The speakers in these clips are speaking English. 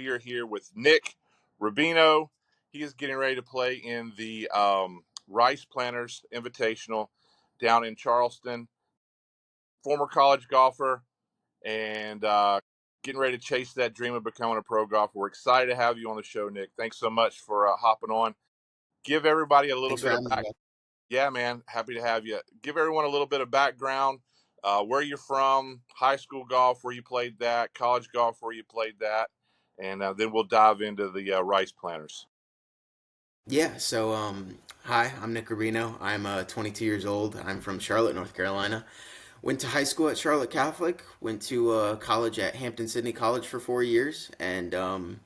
we are here with Nick Rubino. He is getting ready to play in the Rice Planters Invitational down in Charleston. Former college golfer and getting ready to chase that dream of becoming a pro golfer. We're excited to have you on the show, Nick. Thanks so much for hopping on. Give everybody a little Thanks for bit of having me, back. guys. Yeah, man, happy to have you. Give everyone a little bit of background, where you're from, high school golf, where you played that, college golf, where you played that, and then we'll dive into the Rice Planters. Hi, I'm Nick Rubino. I'm 22 years old. I'm from Charlotte, North Carolina. Went to high school at Charlotte Catholic. Went to college at Hampton Sydney College for 4 years, and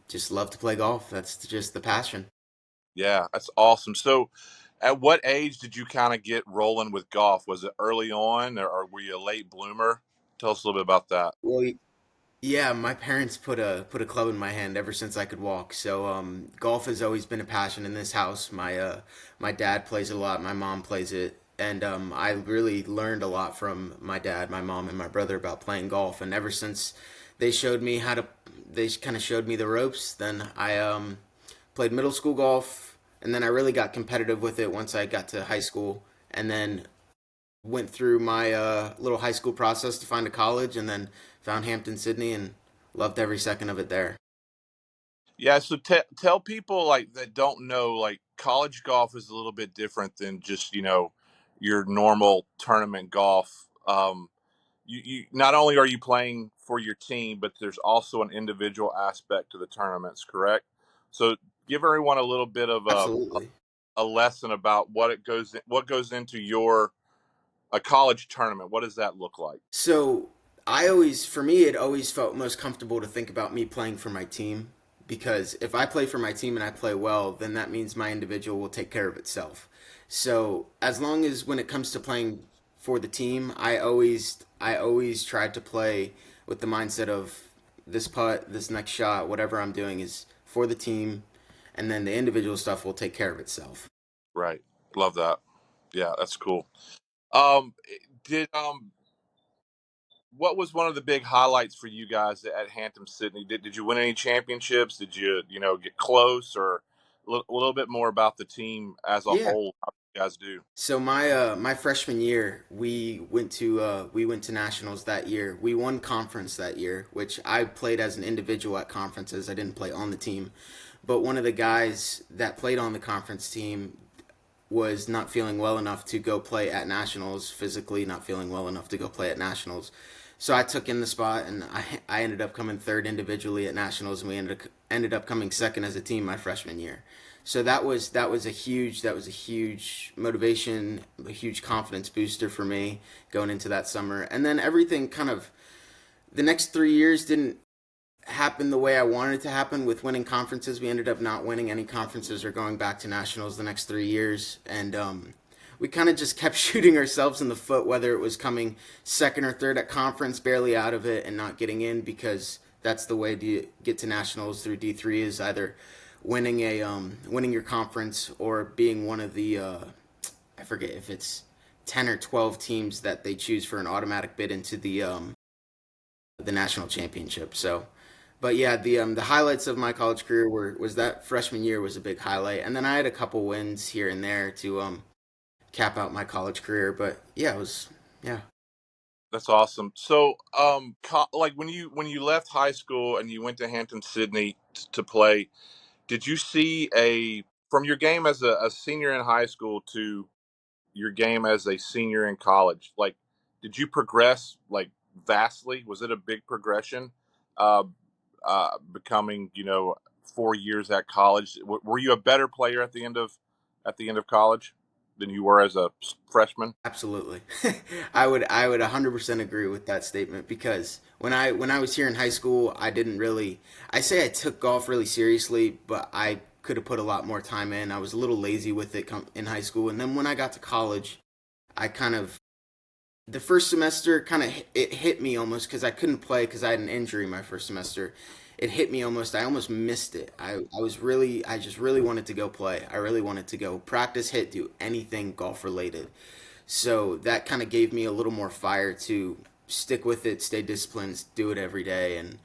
just love to play golf. That's just the passion. Yeah, that's awesome. So, at what age did you kind of get rolling with golf? Was it early on, or were you a late bloomer? Tell us a little bit about that. Well, yeah, my parents put a club in my hand ever since I could walk. So golf has always been a passion in this house. My dad plays it a lot. My mom plays it, and I really learned a lot from my dad, my mom, and my brother about playing golf. And ever since they showed me how to, they kind of showed me the ropes. Then I played middle school golf, and then I really got competitive with it once I got to high school, and then went through my little high school process to find a college, and then found Hampton Sydney and loved every second of it there. Yeah, so tell people like that don't know, like college golf is a little bit different than just your normal tournament golf. You not only are you playing for your team, but there's also an individual aspect to the tournaments, correct? So give everyone a little bit of Absolutely. a lesson about what goes into your a college tournament. What does that look like? So for me, it always felt most comfortable to think about me playing for my team, because if I play for my team and I play well, then that means my individual will take care of itself. So as long as when it comes to playing for the team, I always tried to play with the mindset of this putt, this next shot, whatever I'm doing is for the team, and then the individual stuff will take care of itself. Right. Love that. Yeah, that's cool. Um, did what was one of the big highlights for you guys at Hampton Sydney? Did you win any championships? Did you get close, or a little bit more about the team as a Yeah. whole? How did you guys do? So my freshman year, we went to nationals that year. We won conference that year, which I played as an individual at conferences. I didn't play on the team, but one of the guys that played on the conference team was not feeling well enough to go play at nationals, physically not feeling well enough to go play at nationals. So I took in the spot, and I ended up coming third individually at nationals, and we ended up coming second as a team my freshman year. So that was a huge motivation, a huge confidence booster for me going into that summer. And then everything kind of, the next 3 years didn't happen the way I wanted it to happen with winning conferences. We ended up not winning any conferences or going back to nationals the next 3 years, and we kind of just kept shooting ourselves in the foot, whether it was coming second or third at conference, barely out of it, and not getting in, because that's the way to get to nationals through D3 is either winning your conference or being one of the I forget if it's 10 or 12 teams that they choose for an automatic bid into the national championship. So, but yeah, the highlights of my college career was that freshman year was a big highlight, and then I had a couple wins here and there to cap out my college career. But yeah, it was yeah. That's awesome. So, like when you left high school and you went to Hampton Sydney to play, did you see a from your game as a senior in high school to your game as a senior in college? Like, did you progress like vastly? Was it a big progression? Uh, Becoming 4 years at college, were you a better player at the end of college than you were as a freshman? Absolutely. I would 100% agree with that statement, because when I was here in high school, I didn't really I say I took golf really seriously, but I could have put a lot more time in. I was a little lazy with it in high school, and then when I got to college, I kind of the first semester kind of it hit me almost, because I couldn't play because I had an injury my first semester. It hit me almost. I almost missed it. I just really wanted to go play. I really wanted to go practice, hit, do anything golf related. So that kind of gave me a little more fire to stick with it, stay disciplined, do it every day, and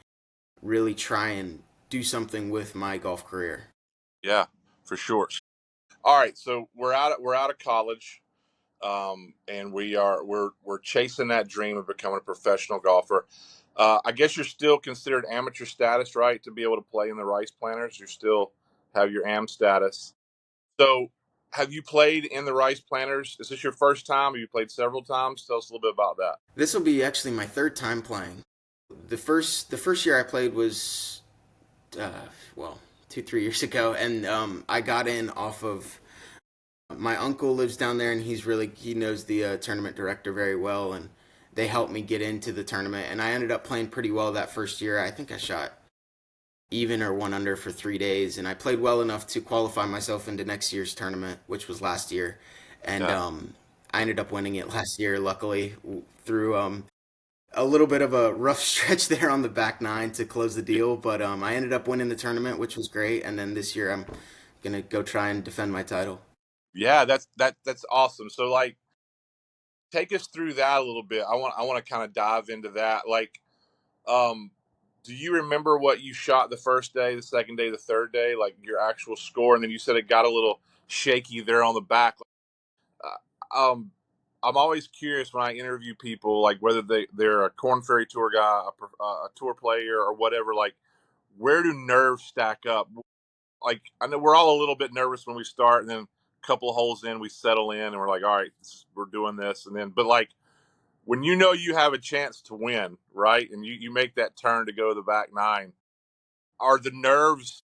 really try and do something with my golf career. Yeah, for sure. All right, so we're out of college, and we're chasing that dream of becoming a professional golfer. I guess you're still considered amateur status, right? To be able to play in the Rice Planters, you still have your AM status. So, have you played in the Rice Planters? Is this your first time? Have you played several times? Tell us a little bit about that. This will be actually my third time playing. The first year I played was uh, well 2 3 years ago, and I got in off of my uncle lives down there, and he knows the tournament director very well, and they helped me get into the tournament, and I ended up playing pretty well that first year. I think I shot even or one under for 3 days, and I played well enough to qualify myself into next year's tournament, which was last year, and Yeah. I ended up winning it last year, luckily through a little bit of a rough stretch there on the back nine to close the deal, but I ended up winning the tournament, which was great, and then this year I'm gonna go try and defend my title. Yeah, that's awesome. So, like, take us through that a little bit. I want to kind of dive into that. Like, um, do you remember what you shot the first day, the second day, the third day, like your actual score? And then you said it got a little shaky there on the back. I'm always curious when I interview people, like whether they're a Corn Ferry Tour guy, a tour player, or whatever. Like, where do nerves stack up? Like, I know we're all a little bit nervous when we start, and then a couple of holes in, we settle in, and we're like, all right, we're doing this, and then, but like when you know you have a chance to win, right, and you make that turn to go to the back nine, are the nerves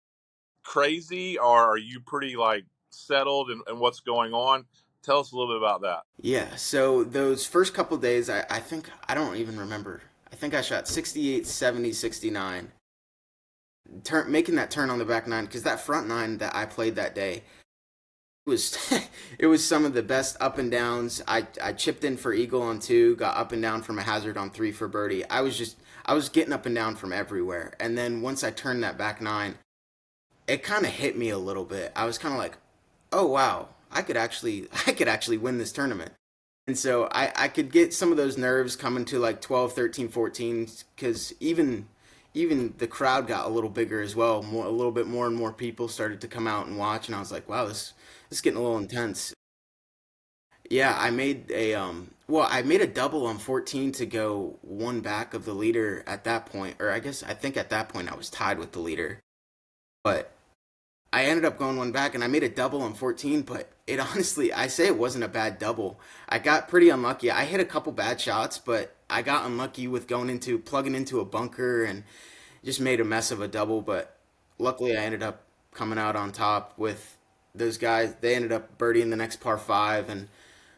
crazy, or are you pretty like settled and what's going on? Tell us a little bit about that. Yeah, so those first couple days, I think, I don't even remember. I think I shot 68, 70, 69. Making that turn on the back nine, because that front nine that I played that day was it was some of the best up and downs. I chipped in for eagle on two, got up and down from a hazard on three for birdie. I was getting up and down from everywhere. And then once I turned that back nine, it kind of hit me a little bit. I was kind of like, oh wow, I could actually win this tournament. And so I could get some of those nerves coming to like 12, 13, 14, because even the crowd got a little bigger as well. A little bit more and more people started to come out and watch, and I was like, wow, this is getting a little intense. Yeah, I made a double on 14 to go one back of the leader at that point, or I think at that point I was tied with the leader. But I ended up going one back, and I made a double on 14, but it honestly, I say it wasn't a bad double. I got pretty unlucky. I hit a couple bad shots, but I got unlucky with plugging into a bunker and just made a mess of a double. But luckily, I ended up coming out on top with those guys. They ended up birdieing the next par five, and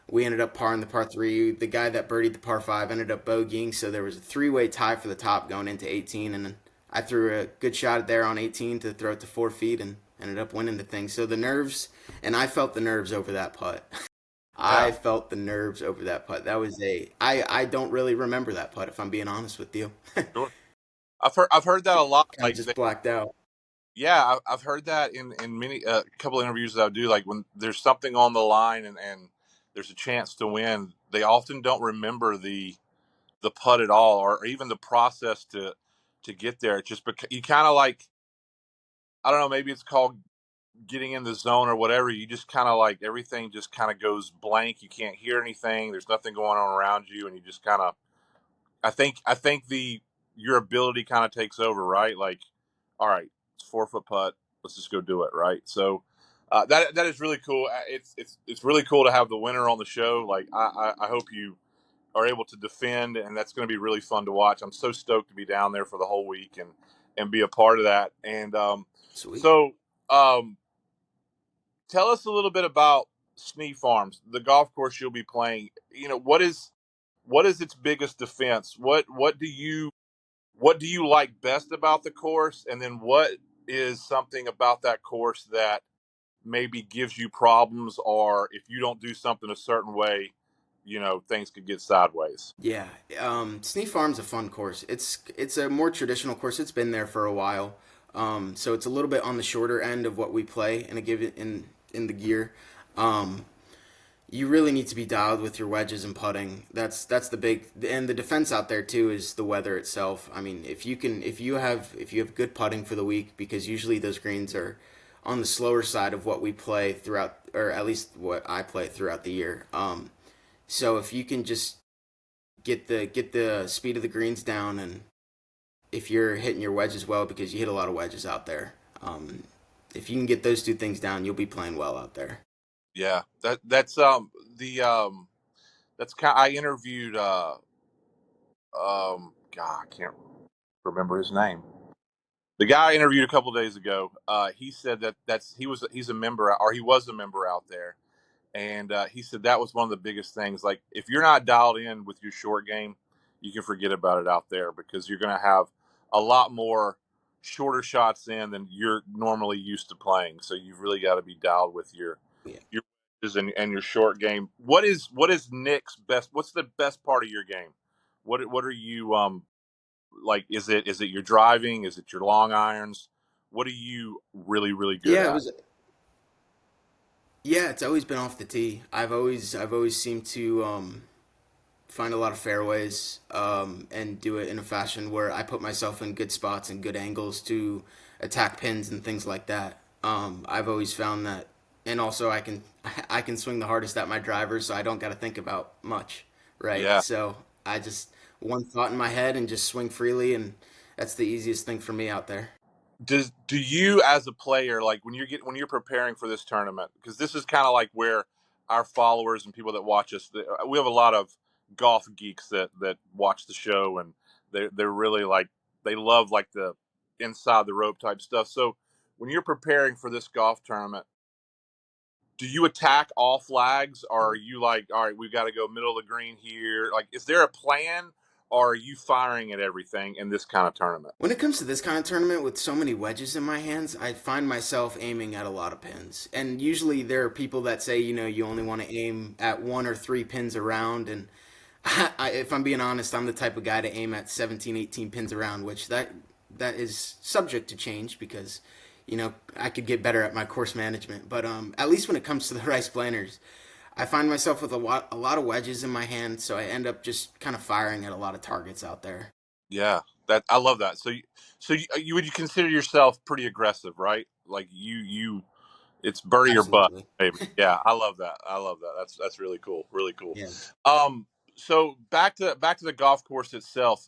we ended up parring the par three. The guy that birdied the par five ended up bogeying, so there was a three-way tie for the top going into 18, and then I threw a good shot there on 18 to throw it to 4 feet and ended up winning the thing. So the nerves, and I felt the nerves over that putt. Yeah, I felt the nerves over that putt. I don't really remember that putt if I'm being honest with you. sure. I've heard that a lot. Kind of Like, just blacked out. yeah, I've heard that in many couple of interviews that I do. Like when there's something on the line and there's a chance to win, they often don't remember the putt at all, or even the process to get there. It's just because you kind of like, I don't know, maybe it's called getting in the zone or whatever. You just kind of like everything just kind of goes blank. You can't hear anything. There's nothing going on around you, and you just kind of. I think the your ability kind of takes over, right? Like, all right, it's 4 foot putt. Let's just go do it, right? So. That is really cool. It's really cool to have the winner on the show. Like I hope you are able to defend, and that's going to be really fun to watch. I'm so stoked to be down there for the whole week and be a part of that. And Sweet. so, um, tell us a little bit about Snee Farms, the golf course you'll be playing. What is its biggest defense? What do you like best about the course, and then what is something about that course that maybe gives you problems, or if you don't do something a certain way, things could get sideways. Yeah, Sneak Farm's a fun course. It's a more traditional course. It's been there for a while, so it's a little bit on the shorter end of what we play in a given in the year. Um, You really need to be dialed with your wedges and putting. That's the big, and the defense out there too is the weather itself. I mean, if you have good putting for the week, because usually those greens are on the slower side of what we play throughout, or at least what I play throughout the year. So if you can just get the speed of the greens down, and if you're hitting your wedges well, because you hit a lot of wedges out there, if you can get those two things down, you'll be playing well out there. Yeah, the that's kind. I interviewed God, I can't remember his name. The guy I interviewed a couple of days ago, he said he's a member, or he was a member out there, and he said that was one of the biggest things. Like, if you're not dialed in with your short game, you can forget about it out there, because you're going to have a lot more shorter shots in than you're normally used to playing. So you've really got to be dialed with Yeah. your pitches and your short game. What is Nick's best? What's the best part of your game? What are you like? Is it your driving? Is it your long irons? What are you really good Yeah, it at? was. Yeah, it's always been off the tee. I've always seemed to find a lot of fairways and do it in a fashion where I put myself in good spots and good angles to attack pins and things like that. I've always found that, and also I can swing the hardest at my driver, so I don't got to think about much, right? Yeah. So I just one thought in my head and just swing freely, and that's the easiest thing for me out there. Do you, as a player, like when you're preparing for this tournament, because this is kind of like where our followers and people that watch us, we have a lot of golf geeks that watch the show, and they're really like, they love like the inside the rope type stuff. So when you're preparing for this golf tournament, do you attack all flags, or are you like, all right, we've got to go middle of the green here? Like, is there a plan, or are you firing at everything in this kind of tournament? When it comes to this kind of tournament with so many wedges in my hands, I find myself aiming at a lot of pins. And usually there are people that say, you only want to aim at one or three pins around. And if I'm being honest, I'm the type of guy to aim at 17, 18 pins around, which that is subject to change because, I could get better at my course management. But at least when it comes to the Rice Planters, I find myself with a lot of wedges in my hand, so I end up just kind of firing at a lot of targets out there. Yeah, that I love that. So you would you consider yourself pretty aggressive, right? Like it's birdie or butt, Absolutely. baby. Yeah, I love that. I love that. That's really cool. Really cool. Yeah. Um, so back to the golf course itself.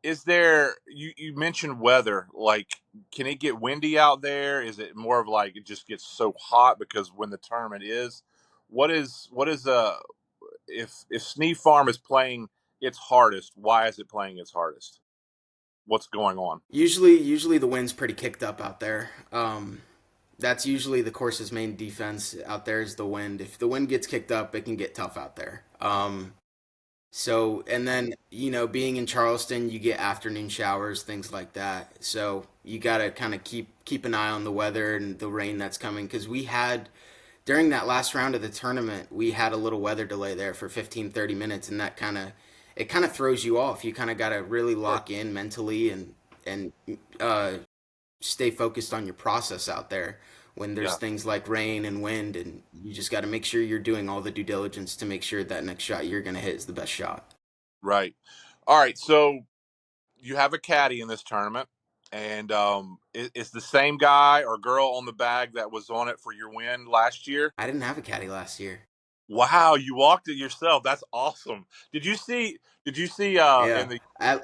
Is there, you mentioned weather? Like, can it get windy out there? Is it more of like it just gets so hot because when the tournament is? What is if Sneed Farm is playing its hardest? Why is it playing its hardest? What's going on? Usually the wind's pretty kicked up out there. That's usually the course's main defense out there is the wind. If the wind gets kicked up, it can get tough out there. So and then being in Charleston, you get afternoon showers, things like that. So you gotta kind of keep an eye on the weather and the rain that's coming because we had during that last round of the tournament, we had a little weather delay there for 15, 30 minutes, and that kind of throws you off. You kind of got to really Sure. lock in mentally and uh, stay focused on your process out there when there's Yeah. things like rain and wind, and you just got to make sure you're doing all the due diligence to make sure that next shot you're going to hit is the best shot. Right. All right. So you have a caddy in this tournament, and is the same guy or girl on the bag that was on it for your win last year? I didn't have a caddy last year. Wow, you walked it yourself. That's awesome. Did you see Yeah, in the I,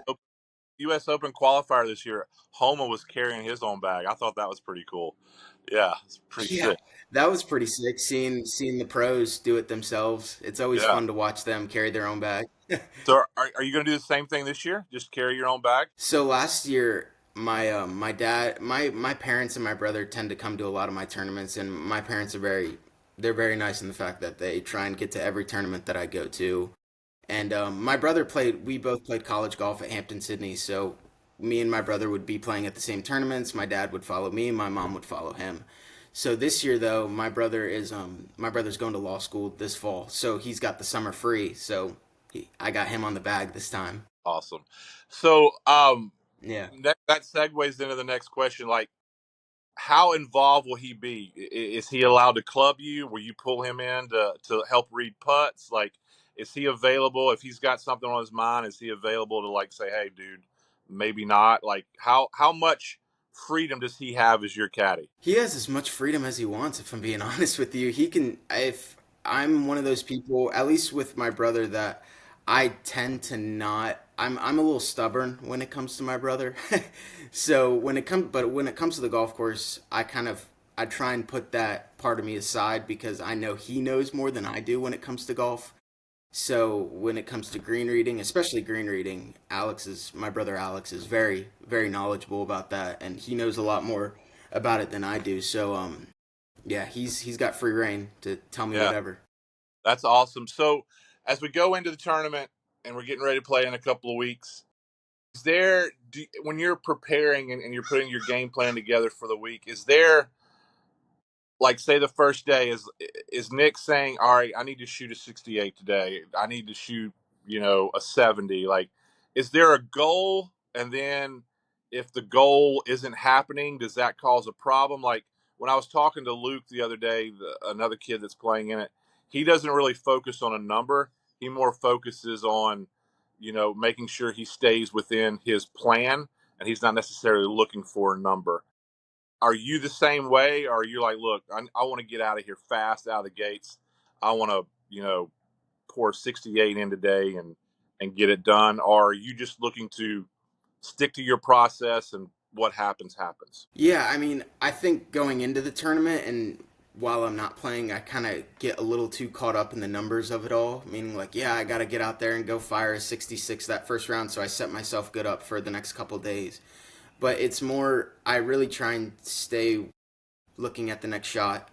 US Open qualifier this year, Homa was carrying his own bag. I thought that was pretty cool. Yeah, it's pretty yeah, sick. that was pretty sick. Seeing the pros do it themselves, it's always Yeah. fun to watch them carry their own bag. So are you going to do the same thing this year? Just carry your own bag? So last year, my dad, my parents and my brother tend to come to a lot of my tournaments, and my parents are they're very nice in the fact that they try and get to every tournament that I go to. And my brother played. We both played college golf at Hampton Sydney, so me and my brother would be playing at the same tournaments. My dad would follow me, my mom would follow him. So this year though, my brother's going to law school this fall, so he's got the summer free. So I got him on the bag this time. Awesome. So Yeah. that segues into the next question. Like, how involved will he be? Is he allowed to club you? Will you pull him in to help read putts? Like, is he available if he's got something on his mind? Is he available to like say, "Hey, dude, maybe not"? Like, how much freedom does he have as your caddy? He has as much freedom as he wants, if I'm being honest with you. He can, if I'm one of those people, at least with my brother, that I tend to not, I'm a little stubborn when it comes to my brother. So when it comes to the golf course, I try and put that part of me aside because I know he knows more than I do when it comes to golf. So when it comes to green reading, especially green reading, my brother Alex is very, very knowledgeable about that, and he knows a lot more about it than I do. So yeah, he's got free reign to tell me Yeah, whatever. that's awesome. So as we go into the tournament and we're getting ready to play in a couple of weeks, is there when you're preparing and you're putting your game plan together for the week, is there like say the first day is Nick saying, "All right, I need to shoot a 68 today. I need to shoot, a 70." Like, is there a goal? And then if the goal isn't happening, does that cause a problem? Like when I was talking to Luke the other day, another kid that's playing in it, he doesn't really focus on a number. He more focuses on, making sure he stays within his plan, and he's not necessarily looking for a number. Are you the same way, or are you like, look, I want to get out of here fast, out of the gates. I want to, pour 68 in today and get it done, or are you just looking to stick to your process and what happens happens? Yeah, I mean, I think going into the tournament and while I'm not playing, I kind of get a little too caught up in the numbers of it all. Meaning, like, yeah, I got to get out there and go fire a 66 that first round, so I set myself good up for the next couple days. But it's more, I really try and stay looking at the next shot,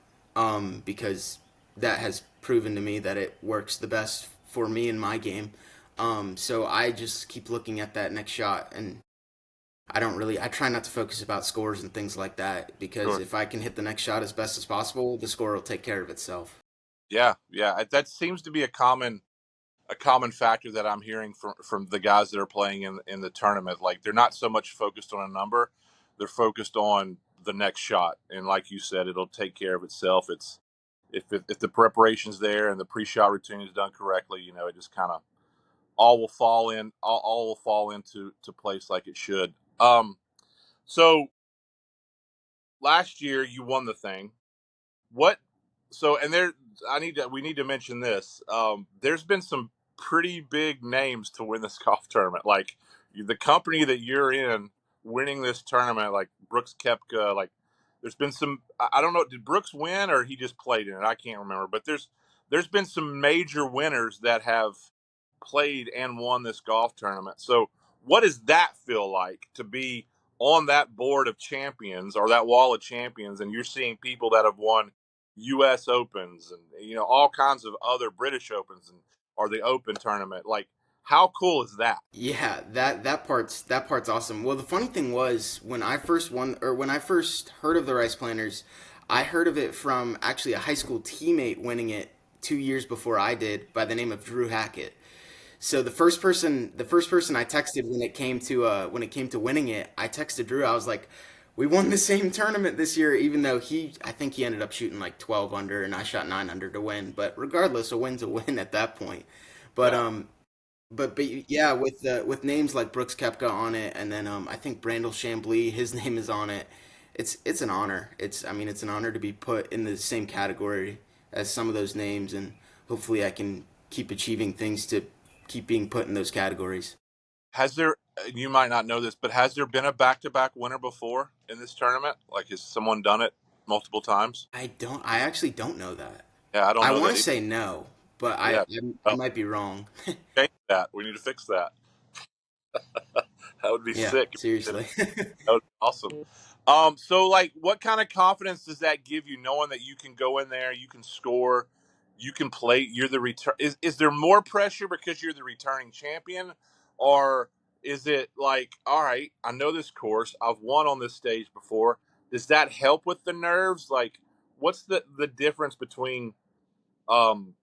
because that has proven to me that it works the best for me in my game. So I just keep looking at that next shot, and I try not to focus about scores and things like that because Sure. if I can hit the next shot as best as possible, the score will take care of itself. Yeah, yeah. That seems to be a common factor that I'm hearing from the guys that are playing in the tournament. Like they're not so much focused on a number; they're focused on the next shot. And like you said, it'll take care of itself. It's if the preparation's there and the pre-shot routine is done correctly, it just kind of all will fall in. All will fall into to place like it should. So last year you won the thing. What? So and there, we need to mention this. There's been some pretty big names to win this golf tournament. Like the company that you're in, winning this tournament, like Brooks Koepka. Like there's been some. I don't know. Did Brooks win or he just played in it? I can't remember. But there's been some major winners that have played and won this golf tournament. So what does that feel like to be on that board of champions or that wall of champions, and you're seeing people that have won U.S. Opens and all kinds of other British Opens and or the Open tournament. Like, how cool is that? Yeah, that part's awesome. Well, the funny thing was when I first heard of the Rice Planters, I heard of it from actually a high school teammate winning it 2 years before I did by the name of Drew Hackett. So the first person I texted when it came to winning it, I texted Drew. I was like, "We won the same tournament this year," even though I think he ended up shooting like 12 under and I shot 9 under to win. But regardless, a win's a win at that point. But Yeah, um, but yeah, with names like Brooks Koepka on it, and then I think Brandel Chambly, his name is on it. It's an honor. It's an honor to be put in the same category as some of those names, and hopefully I can keep achieving things to keep being put in those categories. has there? You might not know this, but has there been a back-to-back winner before in this tournament? Like, has someone done it multiple times? I actually don't know that. Yeah, I don't I know want that to either. say no, but Yeah, I well, might be wrong. change that. We need to fix that. That would be Yeah, sick. seriously. That would be awesome. So like, what kind of confidence does that give you, knowing that you can go in there, you can score, you can play? You're the return. Is there more pressure because you're the returning champion, or is it like, all right, I know this course, I've won on this stage before. Does that help with the nerves? Like, what's the difference between um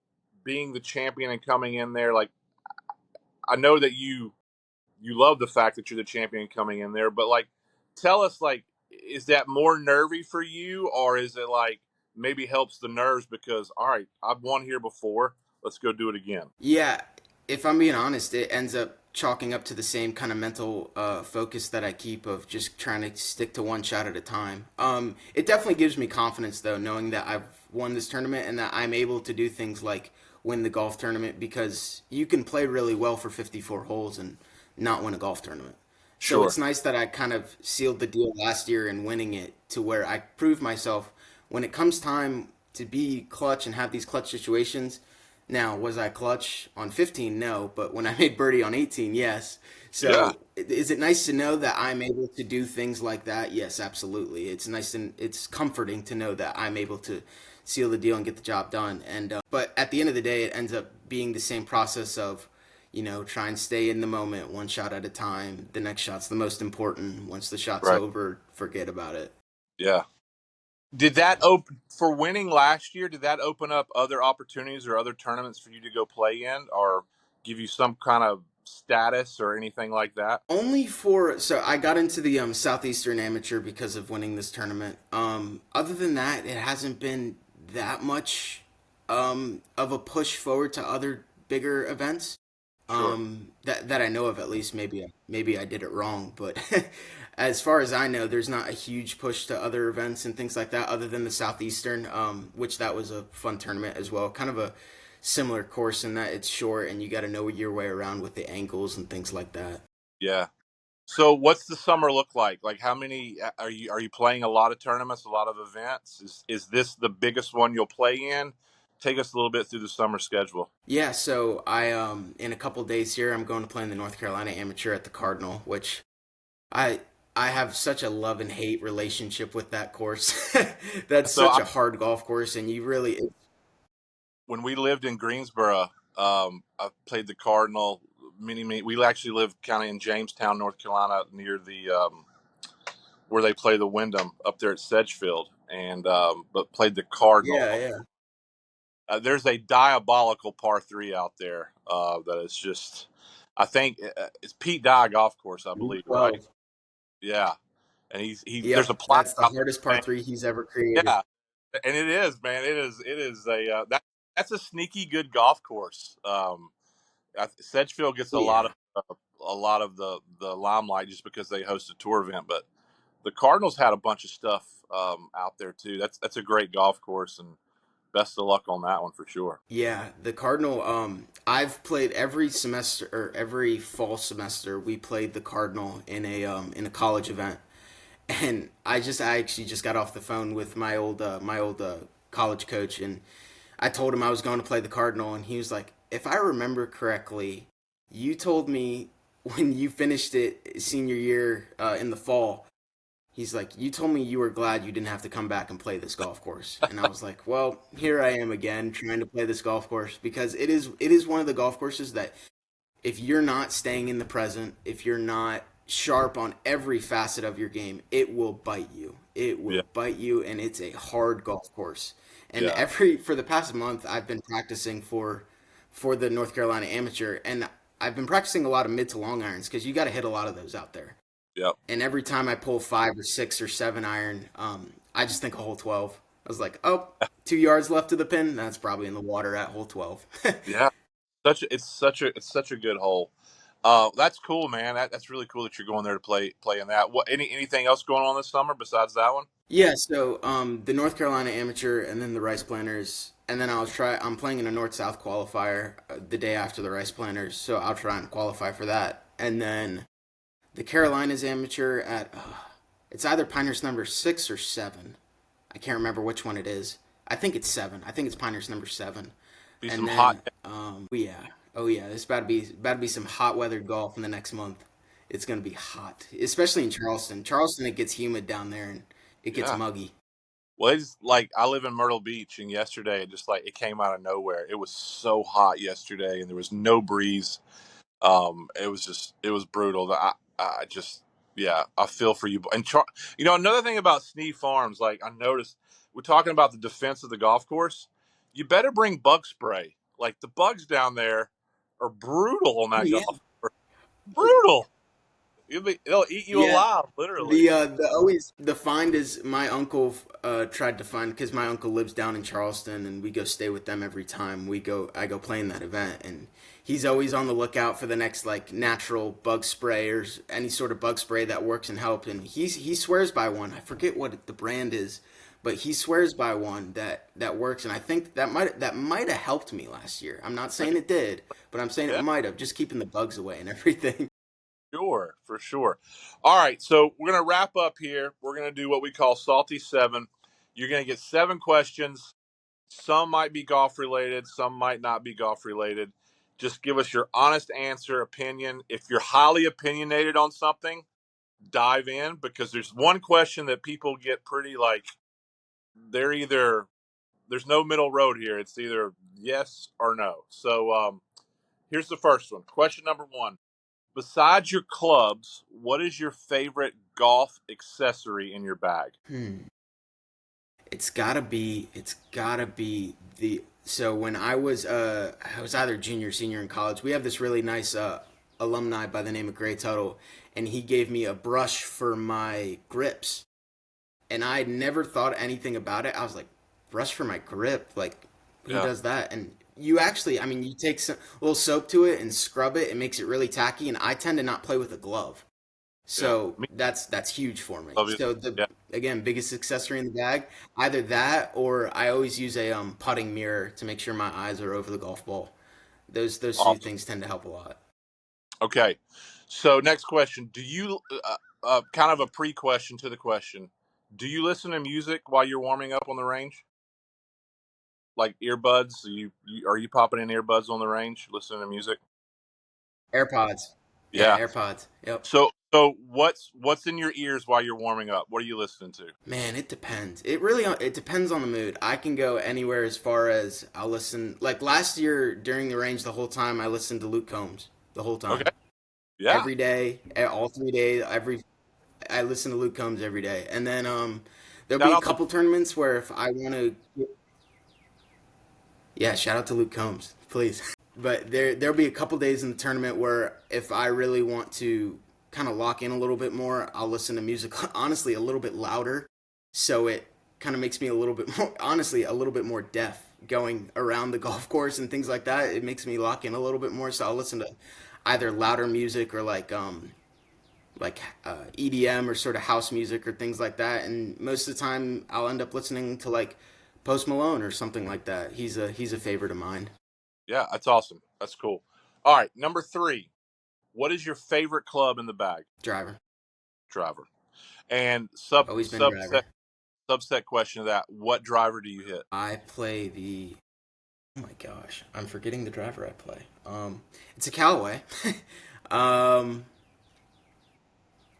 being the champion and coming in there? Like, I know that you love the fact that you're the champion coming in there, but like, tell us like is that more nervy for you, or is it like maybe helps the nerves because all right, I've won here before, let's go do it again? Yeah, if I'm being honest, it ends up chalking up to the same kind of mental focus that I keep of just trying to stick to one shot at a time. It definitely gives me confidence though, knowing that I've won this tournament and that I'm able to do things like win the golf tournament because you can play really well for 54 holes and not win a golf tournament. So Sure. it's nice that I kind of sealed the deal last year in winning it to where I proved myself when it comes time to be clutch and have these clutch situations. Now, was I clutch on 15? No, but when I made birdie on 18, yes. Yeah. So, is it nice to know that I'm able to do things like that? Yes, absolutely. It's nice and it's comforting to know that I'm able to seal the deal and get the job done. And but at the end of the day, it ends up being the same process of, try and stay in the moment, one shot at a time. The next shot's the most important. Once the shot's Right. over, forget about it. Yeah. Did that open for winning last year? Did that open up other opportunities or other tournaments for you to go play in, or give you some kind of status or anything like that? Only for so I got into the Southeastern Amateur because of winning this tournament. Other than that, it hasn't been that much of a push forward to other bigger events. Sure. That I know of, at least. Maybe I did it wrong, but as far as I know, there's not a huge push to other events and things like that, other than the Southeastern, which that was a fun tournament as well. Kind of a similar course in that it's short and you got to know your way around with the angles and things like that. Yeah. So, what's the summer look like? Like, how many are you playing? A lot of tournaments, a lot of events. Is this the biggest one you'll play in? Take us a little bit through the summer schedule. Yeah, so I in a couple days here I'm going to play in the North Carolina Amateur at the Cardinal, which I I have such a love and hate relationship with that course. That's So, such a hard golf course, and you really when we lived in Greensboro, I played the Cardinal. Many. We actually lived kind of in Jamestown, North Carolina, near the where they play the Wyndham up there at Sedgefield, and but played the Cardinal. yeah, yeah. There's a diabolical par three out there that is just. I think it's Pete Dye Golf Course, I believe, right? 12. Yeah, and he. There's a Yep, plaque that's the out hardest there par saying, three he's ever created. yeah, and it is, man. It is a that's a sneaky good golf course. Sedgefield gets Oh yeah. a lot of the limelight just because they host a tour event, but the Cardinals had a bunch of stuff out there too. That's a great golf course, and best of luck on that one for sure. Yeah, the Cardinal. I've played every semester or every fall semester. We played the Cardinal in a college event, and I actually just got off the phone with my old college coach, and I told him I was going to play the Cardinal, and he was like, "If I remember correctly, you told me when you finished it senior year in the fall." He's like, "You told me you were glad you didn't have to come back and play this golf course." And I was like, "Well, here I am again trying to play this golf course because it is one of the golf courses that if you're not staying in the present, if you're not sharp on every facet of your game, it will bite you. It Yeah, will bite you, and it's a hard golf course. And yeah, every for the past month, I've been practicing for the North Carolina Amateur, and I've been practicing a lot of mid to long irons because you got to hit a lot of those out there. yeah. And every time I pull 5 or 6 or 7 iron, I just think of hole 12. I was like, oh, 2 yards left to the pin. That's probably in the water at hole 12. Yeah. It's such a good hole. That's cool, man. That's really cool that you're going there to play in that. What anything else going on this summer besides that one? Yeah, so the North Carolina Amateur and then the Rice Planters, and then I'm playing in a North South qualifier the day after the Rice Planters, so I'll try and qualify for that. And then the Carolinas Amateur at it's either Pinehurst number 6 or 7. I can't remember which one it is. I think it's 7. I think it's Pinehurst number 7. Be some And hot. then oh yeah, this about to be some hot weather golf in the next month. It's gonna be hot, especially in Charleston. Charleston, it gets humid down there and it gets Yeah. muggy. Well, it's like I live in Myrtle Beach, and yesterday it just like it came out of nowhere. It was so hot yesterday, and there was no breeze. It was brutal. I just yeah, I feel for you. And another thing about Sneed Farms, like I noticed, we're talking about the defense of the golf course. You better bring bug spray. Like the bugs down there are brutal on Oh that yeah, golf course. Brutal. They'll eat you Yeah, alive, literally. the find is my uncle tried to find because my uncle lives down in Charleston and we go stay with them every time I go play in that event, and he's always on the lookout for the next like natural bug spray or any sort of bug spray that works and helps, and he swears by one. I forget what the brand is, but he swears by one that works, and I think that might have helped me last year. I'm not saying it did, but I'm saying it Yeah, might have, just keeping the bugs away and everything. sure, for sure. All right, so we're gonna wrap up here. We're gonna do what we call Salty Seven. You're gonna get 7 questions. Some might be golf related, some might not be golf related. Just give us your honest answer, opinion. If you're highly opinionated on something, dive in, because there's one question that people get pretty like they're either there's no middle road here. It's either yes or no. So here's the first one. Question number one. Besides your clubs, what is your favorite golf accessory in your bag? Hmm. It's gotta be the so when I was either junior or senior in college, we have this really nice alumni by the name of Gray Tuttle, and he gave me a brush for my grips, and I had never thought anything about it. I was like, brush for my grip, like who Yeah, does that? And you actually, I mean, you take some a little soap to it and scrub it, it makes it really tacky, and I tend to not play with a glove. yeah. So Me, that's huge for me. obviously. So the Yeah, again, biggest accessory in the bag, either that or I always use a putting mirror to make sure my eyes are over the golf ball. Those two awesome. things tend to help a lot. Okay. So next question. Do you kind of a pre-question to the question? Do you listen to music while you're warming up on the range? Like earbuds? Are you popping in earbuds on the range, listening to music? AirPods. Yeah, Yeah. AirPods. Yep. So what's in your ears while you're warming up? What are you listening to? Man, it depends. It depends on the mood. I can go anywhere as far as I'll listen. Like last year during the range, the whole time I listened to Luke Combs the whole Okay. time, Yeah. every day, all 3 days. I listen to Luke Combs every day, and then there'll Shout be a out to couple tournaments where if I want to, yeah, shout out to Luke Combs, please. But there'll be a couple days in the tournament where if I really want to kind of lock in a little bit more, I'll listen to music honestly a little bit louder, so it kind of makes me a little bit more honestly a little bit more deaf going around the golf course and things like that. It makes me lock in a little bit more, so I'll listen to either louder music or EDM or sort of house music or things like that. And most of the time, I'll end up listening to like Post Malone or something like that. He's a favorite of mine. Yeah, that's awesome. That's cool. All right, number 3. What is your favorite club in the bag? Driver, Driver. And always been driver. subset question of that, what driver do you hit? I play the. Oh my gosh, I'm forgetting the driver I play. It's a Callaway. um,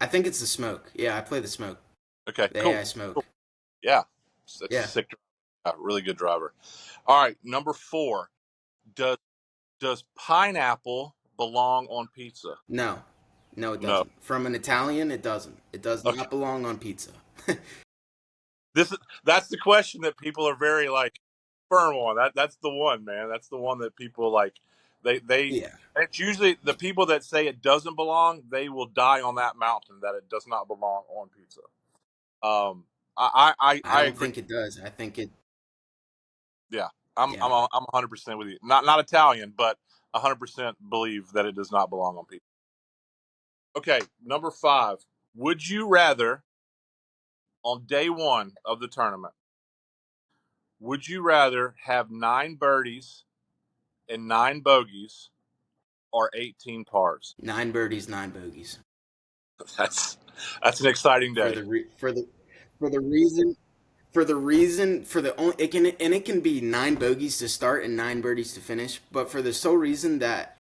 I think it's the Smoke. Yeah, I play the Smoke. Okay, The cool. AI Cool. Smoke. Yeah. That's a Yeah. sick driver. Really good driver. All right, number 4. Does does pineapple belong on pizza? No, no, it No. doesn't. From an Italian, it doesn't. It does Okay. not belong on pizza. That's the question that people are very like firm on. That's the one, man. That's the one that people like. They Yeah, it's usually the people that say it doesn't belong. They will die on that mountain that it does not belong on pizza. Um, I I don't agree. think it does. I think it. Yeah, Yeah. I'm 100% with you. Not Italian, but 100% believe that it does not belong on pizza. Okay, number 5. Would you rather on day one of the tournament? Would you rather have 9 birdies and 9 bogeys or 18 pars? 9 birdies, 9 bogeys. That's that's an exciting For day. the re- for the reason for the only it can be 9 bogeys to start and 9 birdies to finish, but for the sole reason that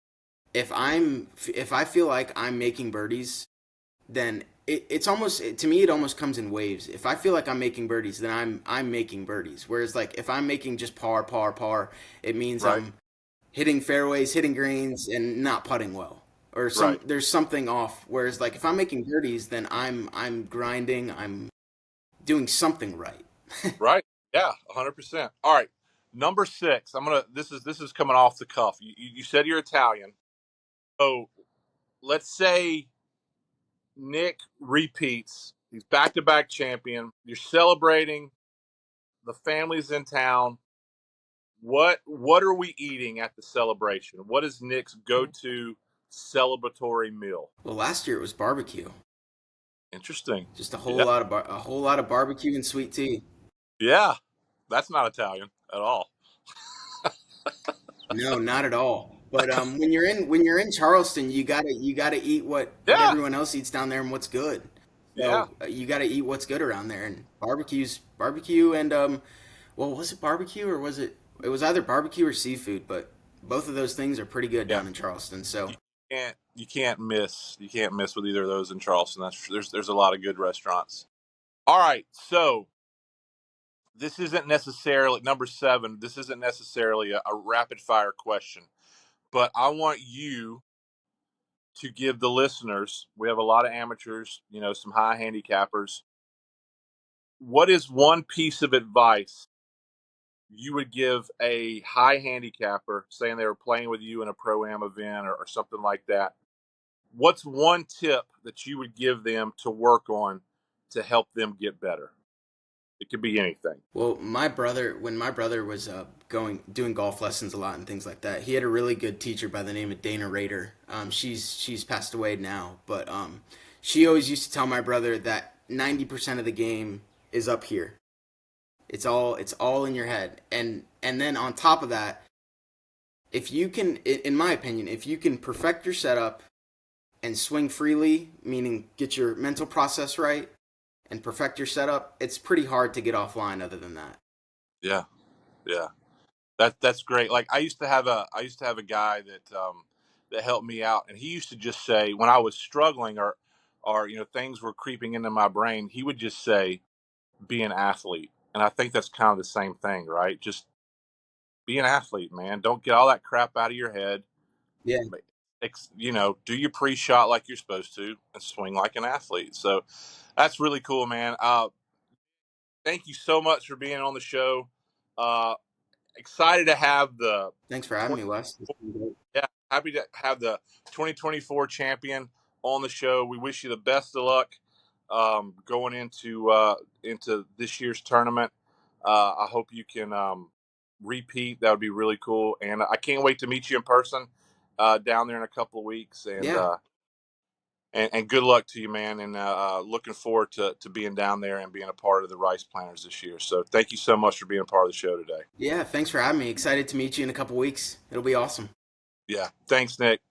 if I feel like I'm making birdies, then it's almost to me it almost comes in waves. If I feel like I'm making birdies, then I'm making birdies. Whereas like if I'm making just par, it means Right, I'm hitting fairways, hitting greens, and not putting well. Or right, there's something off. Whereas like if I'm making birdies, then I'm grinding, I'm doing something right. right. Yeah, 100%. All right, number 6. I'm gonna. This is coming off the cuff. You said you're Italian, so let's say Nick repeats. He's back-to-back champion. You're celebrating. The family's in town. What are we eating at the celebration? What is Nick's go-to celebratory meal? Well, last year it was barbecue. Interesting. Just Yeah. a whole lot of barbecue and sweet tea. Yeah. That's not Italian at all. No, not at all. But when you're in Charleston, you gotta eat what Yeah. everyone else eats down there and what's good. Yeah. So you gotta eat what's good around there. And barbecue and well, was it barbecue or was it? It was either barbecue or seafood, but both of those things are pretty good Yeah. down in Charleston. So You can't miss with either of those in Charleston. There's a lot of good restaurants. All right. So this isn't necessarily number 7. This isn't necessarily a rapid fire question, but I want you to give the listeners, we have a lot of amateurs, some high handicappers. What is one piece of advice you would give a high handicapper, saying they were playing with you in a pro-am event or something like that? What's one tip that you would give them to work on to help them get better? It could be anything. well, when my brother was going doing golf lessons a lot and things like that, he had a really good teacher by the name of Dana Rader. She's passed away now, but she always used to tell my brother that 90% of the game is up here. It's all in your head, and then on top of that, if you can, in my opinion, if you can perfect your setup and swing freely, meaning get your mental process right and perfect your setup, it's pretty hard to get offline other than that. Yeah, yeah. That's great. Like I used to have a guy that helped me out, and he used to just say when I was struggling or things were creeping into my brain, he would just say, "Be an athlete." And I think that's kind of the same thing, right? Just be an athlete, man. Don't get all that crap out of your head. Yeah. Do your pre-shot like you're supposed to and swing like an athlete. So that's really cool, man. Thank you so much for being on the show. Uh, excited to have the Thanks for having me, Wes. It's been great. Yeah, happy to have the 2024 champion on the show. We wish you the best of luck going into this year's tournament. I hope you can repeat. That would be really cool, and I can't wait to meet you in person down there in a couple of weeks. And Yeah. and good luck to you, man. And looking forward to being down there and being a part of the Rice Planters this year. So thank you so much for being a part of the show today. Yeah. Thanks for having me. Excited to meet you in a couple weeks. It'll be awesome. Yeah, thanks, Nick.